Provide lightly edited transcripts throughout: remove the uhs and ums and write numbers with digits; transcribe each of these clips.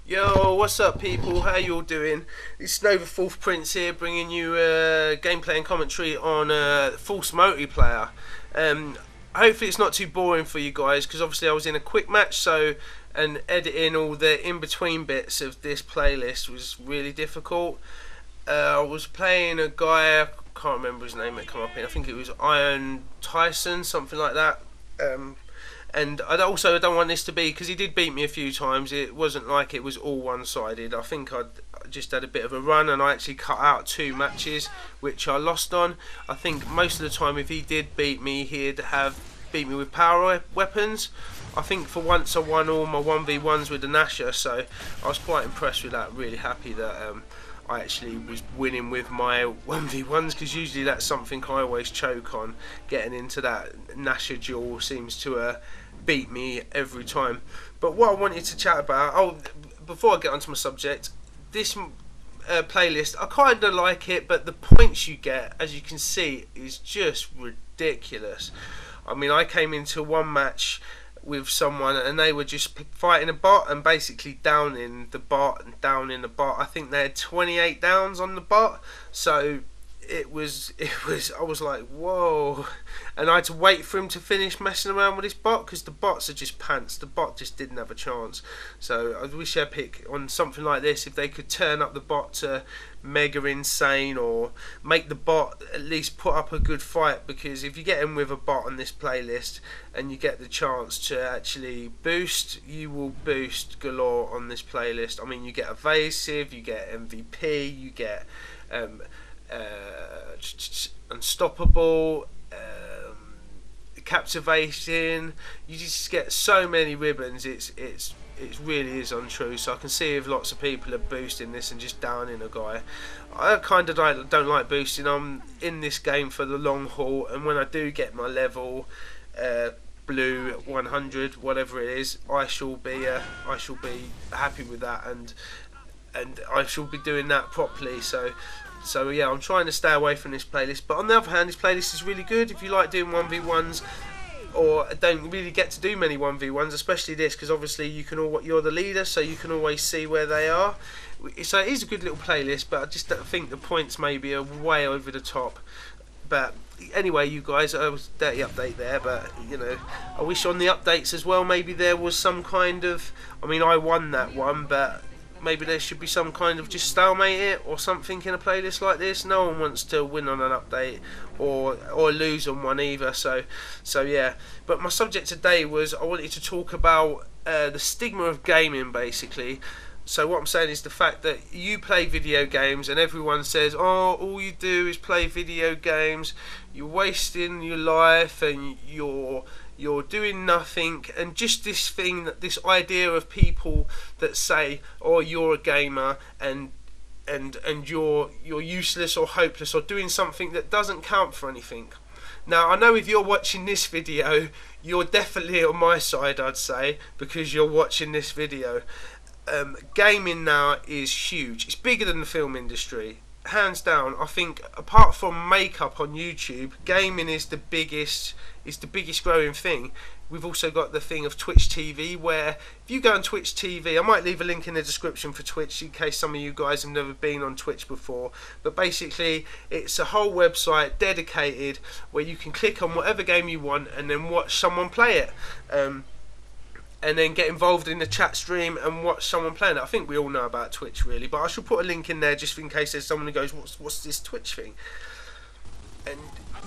Yo, what's up, people? How you all doing? It's Nova Fourth Prince here, bringing you gameplay and commentary on False Multiplayer. Um, Hopefully, it's not too boring for you guys, because obviously I was in a quick match, so and editing all the in-between bits of this playlist was really difficult. I was playing a guy, I can't remember his name that come up in. I think it was Iron Tyson, something like that. Um, and I don't want this to be, because he did beat me a few times, it wasn't like it was all one-sided. I think I just had a bit of a run, and I actually cut out two matches which I lost on. I think most of the time if he did beat me, he'd have beat me with power weapons. I think for once I won all my 1v1s with the Nasher, so I was quite impressed with that. Really happy that I actually was winning with my 1v1s, because usually that's something I always choke on. Getting into that Nasher duel seems to beat me every time. But what I wanted to chat about, before I get onto my subject, this playlist, I kind of like it, but the points you get, as you can see, is just ridiculous. I mean, I came into one match with someone and they were just fighting a bot and basically downing the bot and downing the bot. I think they had 28 downs on the bot, so it was I was like, whoa. And I had to wait for him to finish messing around with this bot, because the bots are just pants. The bot just didn't have a chance. So I wish Epic on something like this, if they could turn up the bot to mega insane, or make the bot at least put up a good fight. Because if you get in with a bot on this playlist and you get the chance to actually boost, you will boost galore on this playlist. I mean, you get evasive, you get MVP, you get unstoppable, captivating. You just get so many ribbons. It really is untrue. So I can see if lots of people are boosting this and just downing a guy. I kind of don't like boosting. I'm in this game for the long haul, and when I do get my level blue 100, whatever it is, I shall be happy with that, and I shall be doing that properly. So yeah, I'm trying to stay away from this playlist. But on the other hand, this playlist is really good if you like doing 1v1s, or don't really get to do many 1v1s, especially this, because obviously you're the leader, so you can always see where they are. So it is a good little playlist, but I just don't think the points maybe are way over the top. But anyway, you guys, I was dirty update there, but you know, I wish on the updates as well maybe there was some kind of, I mean, I won that one, but maybe there should be some kind of just stalemate it or something in a playlist like this. No one wants to win on an update or lose on one either. So yeah. But my subject today was, I wanted to talk about the stigma of gaming, basically. So what I'm saying is the fact that you play video games and everyone says, oh, all you do is play video games, you're wasting your life and you're doing nothing. And just this idea of people that say, oh, you're a gamer and you're useless or hopeless or doing something that doesn't count for anything. Now, I know if you're watching this video, you're definitely on my side, I'd say, because you're watching this video. Gaming now is huge. It's bigger than the film industry, hands down. I think apart from makeup on YouTube, gaming is the biggest growing thing. We've also got the thing of Twitch TV, where if you go on Twitch TV, I might leave a link in the description for Twitch in case some of you guys have never been on Twitch before, but basically it's a whole website dedicated where you can click on whatever game you want and then watch someone play it. And then get involved in the chat stream and watch someone playing it. I think we all know about Twitch, really, but I should put a link in there just in case there's someone who goes, what's this Twitch thing? And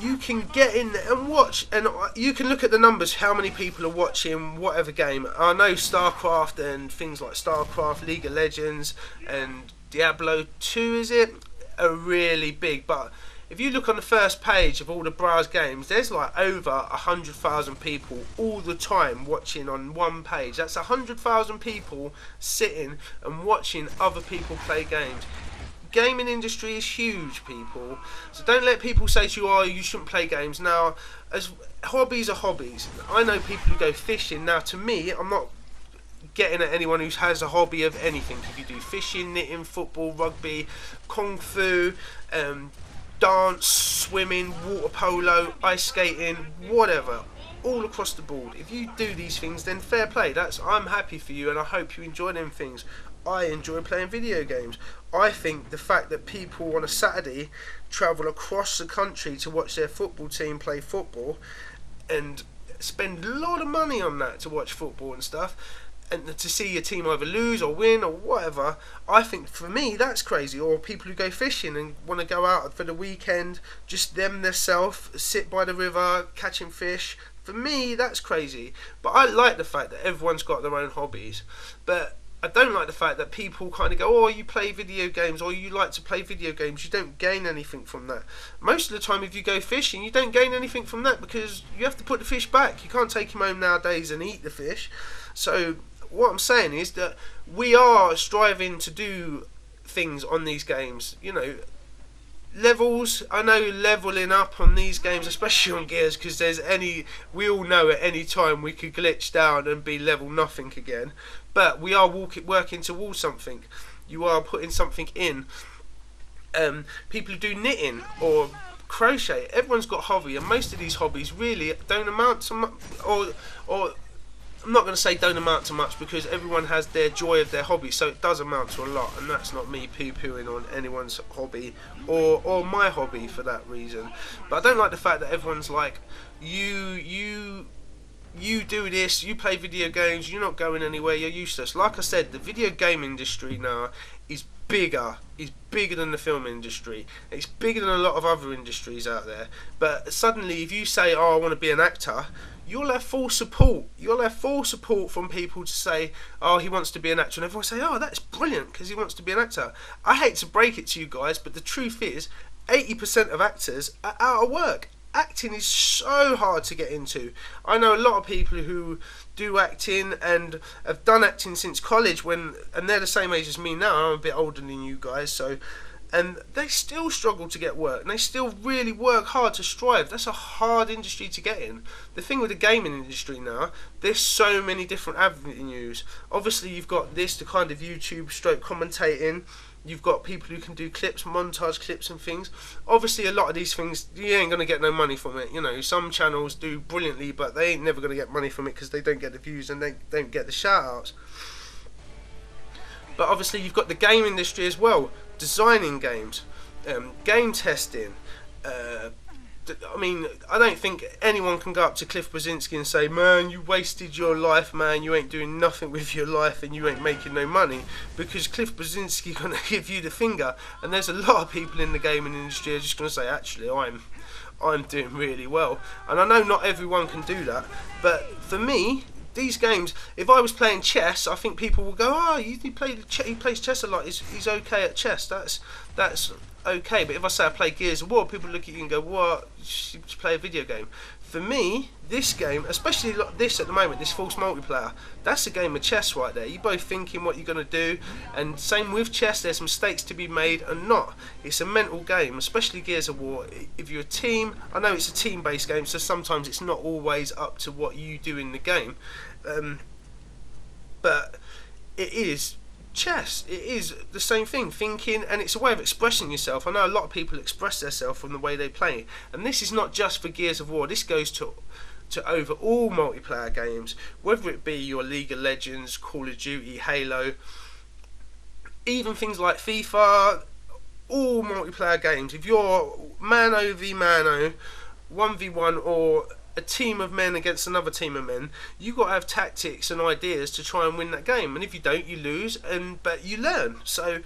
you can get in there and watch, and you can look at the numbers, how many people are watching whatever game. I know StarCraft and things like StarCraft, League of Legends, and Diablo 2, is it, are really big, but if you look on the first page of all the browse games, there's like over 100,000 people all the time watching on one page. That's 100,000 people sitting and watching other people play games. Gaming industry is huge, people. So don't let people say to you, oh, you shouldn't play games. Now, as hobbies are hobbies. I know people who go fishing. Now, to me, I'm not getting at anyone who has a hobby of anything. If you do fishing, knitting, football, rugby, kung fu, dance, swimming, water polo, ice skating, whatever, all across the board. If you do these things, then fair play. I'm happy for you, and I hope you enjoy them things. I enjoy playing video games. I think the fact that people on a Saturday travel across the country to watch their football team play football and spend a lot of money on that to watch football and stuff, and to see your team either lose or win or whatever, I think for me that's crazy. Or people who go fishing and want to go out for the weekend, just them themselves, sit by the river catching fish. For me that's crazy. But I like the fact that everyone's got their own hobbies. But I don't like the fact that people kind of go, oh, you play video games, or you like to play video games, you don't gain anything from that. Most of the time if you go fishing, you don't gain anything from that, because you have to put the fish back. You can't take him home nowadays and eat the fish. So what I'm saying is that we are striving to do things on these games, you know, levels. I know leveling up on these games, especially on Gears, because we all know at any time we could glitch down and be level nothing again, but we are working towards something. You are putting something in. People who do knitting or crochet, everyone's got a hobby, and most of these hobbies really don't amount to much, or I'm not going to say don't amount to much, because everyone has their joy of their hobby, so it does amount to a lot, and that's not me poo-pooing on anyone's hobby or my hobby for that reason. But I don't like the fact that everyone's like, you do this, you play video games, you're not going anywhere, you're useless. Like I said, the video game industry now is bigger than the film industry. It's bigger than a lot of other industries out there. But suddenly if you say, oh, I want to be an actor, you'll have full support. You'll have full support from people to say, oh, he wants to be an actor, and everyone say, oh, that's brilliant because he wants to be an actor. I hate to break it to you guys, but the truth is 80% of actors are out of work. Acting is so hard to get into. I know a lot of people who do acting and have done acting since college, and they're the same age as me now. I'm a bit older than you guys, and they still struggle to get work, and they still really work hard to strive. That's a hard industry to get in. The thing with the gaming industry now, there's so many different avenues. Obviously you've got this, the kind of YouTube stroke commentating. You've got people who can do clips, montage clips and things. Obviously a lot of these things, you ain't going to get no money from it. You know, some channels do brilliantly, but they ain't never going to get money from it because they don't get the views and they don't get the shout outs. But obviously you've got the game industry as well. Designing games, game testing. I mean, I don't think anyone can go up to Cliff Brzezinski and say, man, you wasted your life, man, you ain't doing nothing with your life and you ain't making no money, because Cliff Brzezinski gonna give you the finger. And there's a lot of people in the gaming industry who are just gonna say, actually, I'm doing really well. And I know not everyone can do that, but for me, these games, if I was playing chess, I think people will go, oh, he plays chess a lot, he's okay at chess, that's okay. But if I say I play Gears of War, people look at you and go, what, you should play a video game. For me, this game, especially this at the moment, this false multiplayer, that's a game of chess right there. You're both thinking what you're going to do, and same with chess, there's mistakes to be made and not. It's a mental game, especially Gears of War. If you're a team, I know it's a team-based game, so sometimes it's not always up to what you do in the game. But it is chess. It is the same thing, thinking, and it's a way of expressing yourself. I know a lot of people express themselves from the way they play, and this is not just for Gears of War. This goes to over all multiplayer games, whether it be your League of Legends, Call of Duty, Halo, even things like FIFA. All multiplayer games, if you're mano v mano, 1v1, or a team of men against another team of men, you got to have tactics and ideas to try and win that game, and if you don't, you lose, but you learn. So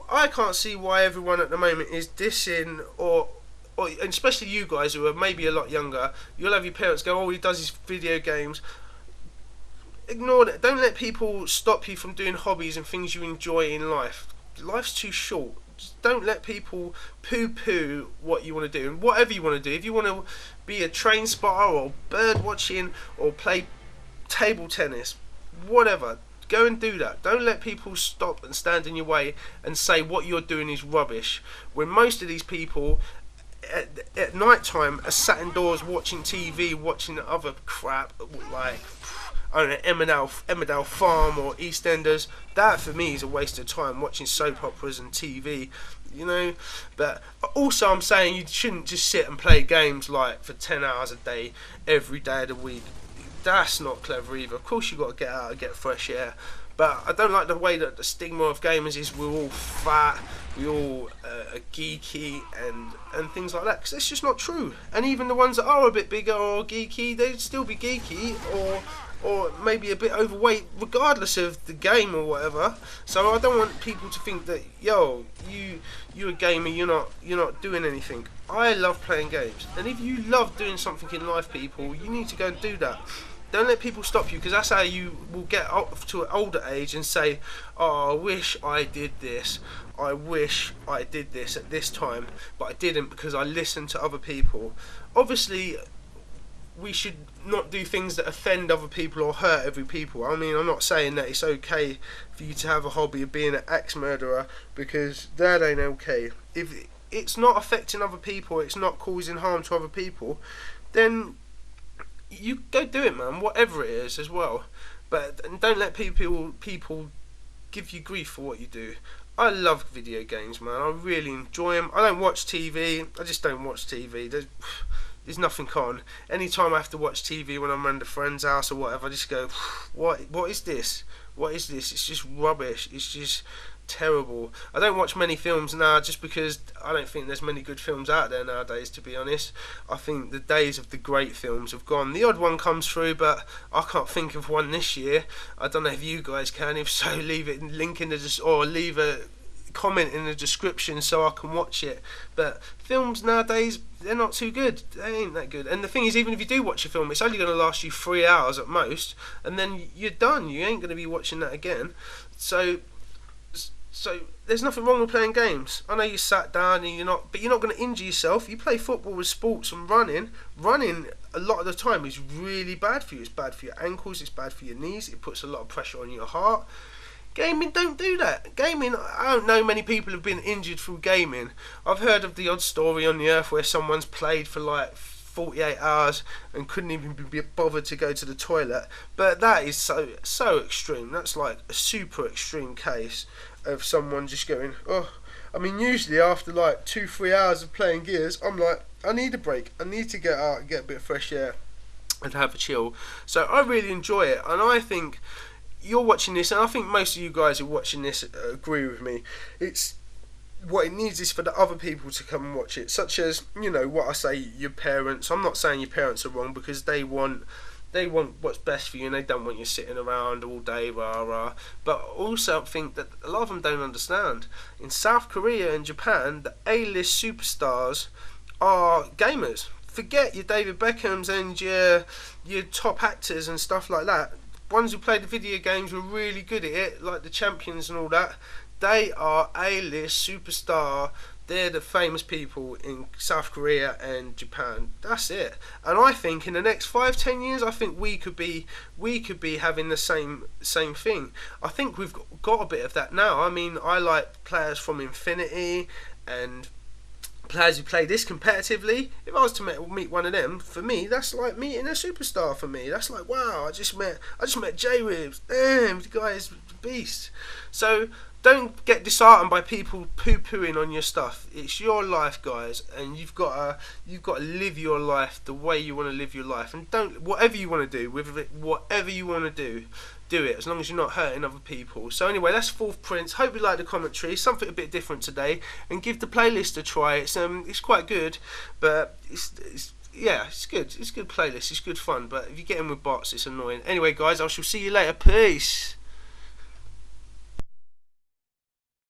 I can't see why everyone at the moment is dissing, or and especially you guys who are maybe a lot younger. You'll have your parents go, all he does is video games. Ignore that. Don't let people stop you from doing hobbies and things you enjoy in life. Life's too short. Just don't let people poo-poo what you want to do, and whatever you want to do. If you want to be a train spotter or bird watching or play table tennis, whatever, go and do that. Don't let people stop and stand in your way and say what you're doing is rubbish, when most of these people at night time are sat indoors watching TV, watching other crap like, I don't know, Emmerdale Farm or EastEnders. That for me is a waste of time, watching soap operas and TV, you know. But also I'm saying you shouldn't just sit and play games like for 10 hours a day every day of the week. That's not clever either. Of course you've got to get out and get fresh air, But I don't like the way that the stigma of gamers is we're all fat, we all are geeky and things like that, because it's just not true. And even the ones that are a bit bigger or geeky, they'd still be geeky or maybe a bit overweight regardless of the game or whatever. So I don't want people to think that, yo, you're a gamer, you're not doing anything. I love playing games, and if you love doing something in life, people, you need to go and do that. Don't let people stop you, because that's how you will get up to an older age and say, oh, I wish I did this, I wish I did this at this time, but I didn't because I listened to other people. Obviously, we should not do things that offend other people or hurt every people. I mean, I'm not saying that it's okay for you to have a hobby of being an axe murderer, because that ain't okay. If it's not affecting other people, it's not causing harm to other people, then you go do it, man, whatever it is as well. But don't let people give you grief for what you do. I love video games, man. I really enjoy them. I don't watch TV. I just don't watch TV. There's nothing on. Anytime I have to watch TV when I'm around a friend's house or whatever, I just go, what is this? What is this? It's just rubbish. It's just terrible. I don't watch many films now, just because I don't think there's many good films out there nowadays, to be honest. I think the days of the great films have gone. The odd one comes through, but I can't think of one this year. I don't know if you guys can. If so, leave it link in the or leave a comment in the description so I can watch it. But films nowadays, they're not too good. They ain't that good. And the thing is, even if you do watch a film, it's only going to last you 3 hours at most, and then you're done. You ain't going to be watching that again. So there's nothing wrong with playing games. I know you sat down and you're not going to injure yourself. You play football with sports and running a lot of the time is really bad for you. It's bad for your ankles, it's bad for your knees, it puts a lot of pressure on your heart. Gaming, don't do that. Gaming, I don't know many people have been injured through gaming. I've heard of the odd story on the earth where someone's played for like 48 hours and couldn't even be bothered to go to the toilet, but that is so extreme. That's like a super extreme case of someone just going, oh. I mean, usually after like 2-3 hours of playing Gears, I'm like, I need a break, I need to get out and get a bit of fresh air and have a chill. So I really enjoy it, and I think you're watching this, and I think most of you guys who are watching this agree with me. It's what it needs is for the other people to come and watch it, such as, you know, what I say, your parents. I'm not saying your parents are wrong, because they want what's best for you, and they don't want you sitting around all day, rah rah. But also I think that a lot of them don't understand. In South Korea and Japan, the A-list superstars are gamers. Forget your David Beckhams and your top actors and stuff like that. Ones who played the video games were really good at it, like the champions and all that. They are A-list superstar. They're the famous people in South Korea and Japan. That's it. And I think in the next 5-10 years, I think we could be having the same thing. I think we've got a bit of that now. I mean, I like players from Infinity and players who play this competitively. If I was to meet one of them, for me, that's like meeting a superstar. For me, that's like, wow, I just met J-Ribs. Damn, the guy is a beast. So don't get disheartened by people poo-pooing on your stuff. It's your life, guys, and you've got to live your life the way you want to live your life. And don't, whatever you want to do with it, whatever you want to do it, as long as you're not hurting other people. So anyway, that's Fourth Prince. Hope you like the commentary. Something a bit different today, and give the playlist a try. It's quite good, but yeah, it's good. It's a good playlist. It's good fun. But if you get in with bots, it's annoying. Anyway, guys, I shall see you later. Peace.